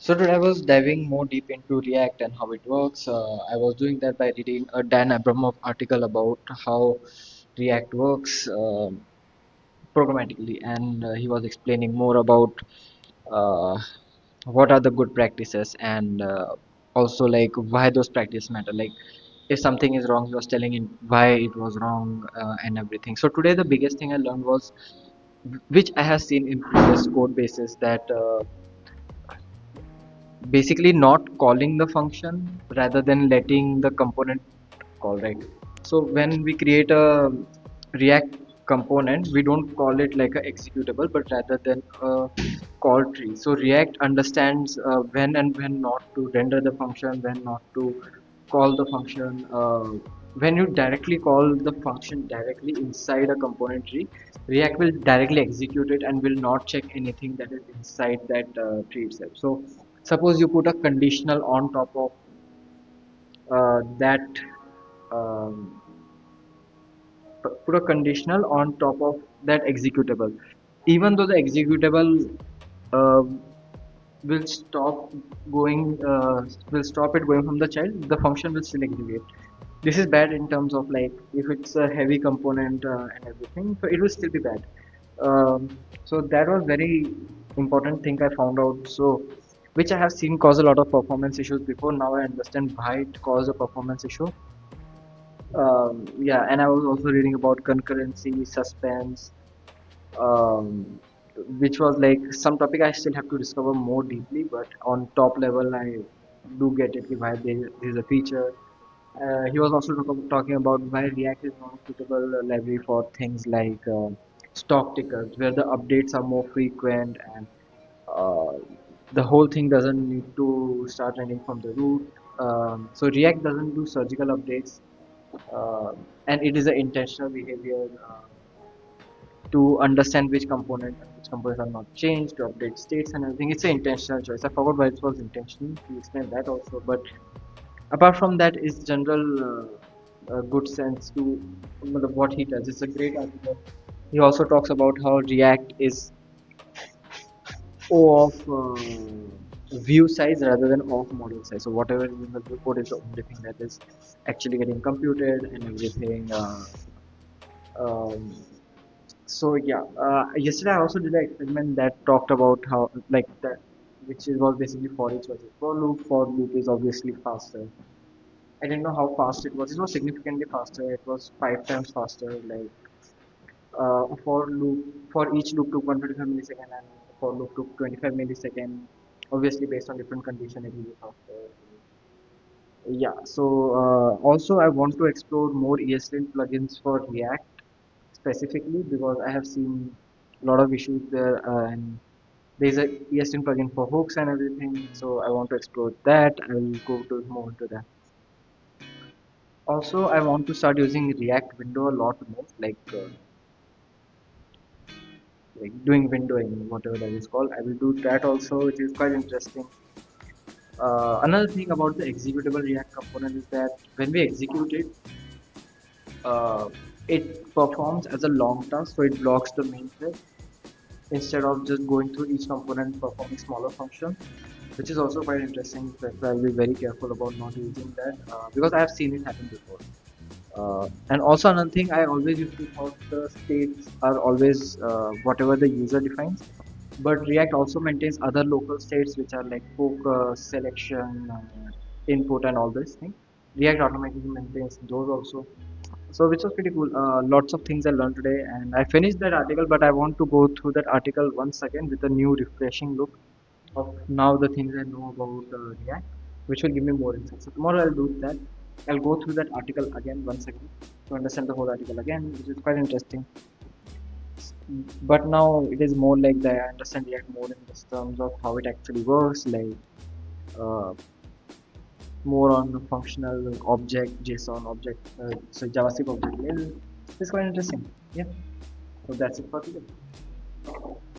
So today I was diving more deep into React and how it works. I was doing that by reading a Dan Abramov article about how React works programmatically, and he was explaining more about uh, what are the good practices and also like why those practices matter. Like if something is wrong, he was telling in why it was wrong and everything. So today the biggest thing I learned was which I have seen in previous code bases that. Basically not calling the function rather than letting the component call, right? So when we create a react component, we don't call it like a executable but rather than a call tree. So react understands when and when not to render the function, when not to call the function. When you directly call the function directly inside a component tree, react will directly execute it and will not check anything that is inside that tree itself. So suppose you put a conditional on top of that um, put a conditional on top of that executable, even though the executable uh, will stop going will stop it going from the child, the function will still execute. This is bad in terms of like if it's a heavy component and everything, so it will still be bad. So that was very important thing I found out, so which I have seen cause a lot of performance issues before. Now I understand why it caused a performance issue. Yeah, and I was also reading about concurrency, suspense, um, which was like some topic I still have to discover more deeply, but on top level I do get it why there is a feature. He was also talking about why React is not a suitable library for things like stock tickers, where the updates are more frequent and uh, the whole thing doesn't need to start running from the root. So React doesn't do surgical updates, uh, and it is an intentional behavior to understand which component and which components are not changed, to update states and everything. It's an intentional choice. I forgot why it was intentional. He explained that also, but apart from that is general good sense to what he does. It's a great article. He also talks about how React is O of view size rather than of model size. So whatever is in the code is the only thing that is actually getting computed and everything. Um, so yeah, yesterday I also did an experiment that talked about how like that, which is was basically for each versus for loop. For loop is obviously faster. I didn't know how fast it was. It was significantly faster. It was 5 times faster. Like for loop, for each loop took 125 millisecond and for loop took 25 millisecond. Obviously, based on different condition, it will be faster. Yeah. So also, I want to explore more ESLint plugins for React specifically because I have seen a lot of issues there, and there's a ESLint plugin for hooks and everything. So I want to explore that. I will go to more into that. Also, I want to start using React window a lot more, like doing windowing, whatever that is called. I will do that also, which is quite interesting. Another thing about the executable React component is that when we execute it, uh, it performs as a long task, so it blocks the main thread instead of just going through each component performing smaller functions, which is also quite interesting. So I'll be very careful about not using that because I have seen it happen before. And also another thing, I always used to thought the states are always whatever the user defines, but React also maintains other local states which are like focus, selection, input, and all these things. React automatically maintains those also. So which was pretty cool. Lots of things I learned today, and I finished that article, but I want to go through that article once again with a new refreshing look of now the things I know about React, which will give me more insight. So tomorrow I'll do that. I'll go through that article again once again to understand the whole article again, which is quite interesting. But now it is more like that I understand React more in the terms of how it actually works, like uh, more on the functional object, JSON object, so JavaScript object level. It's quite interesting. Yeah. So that's it for today.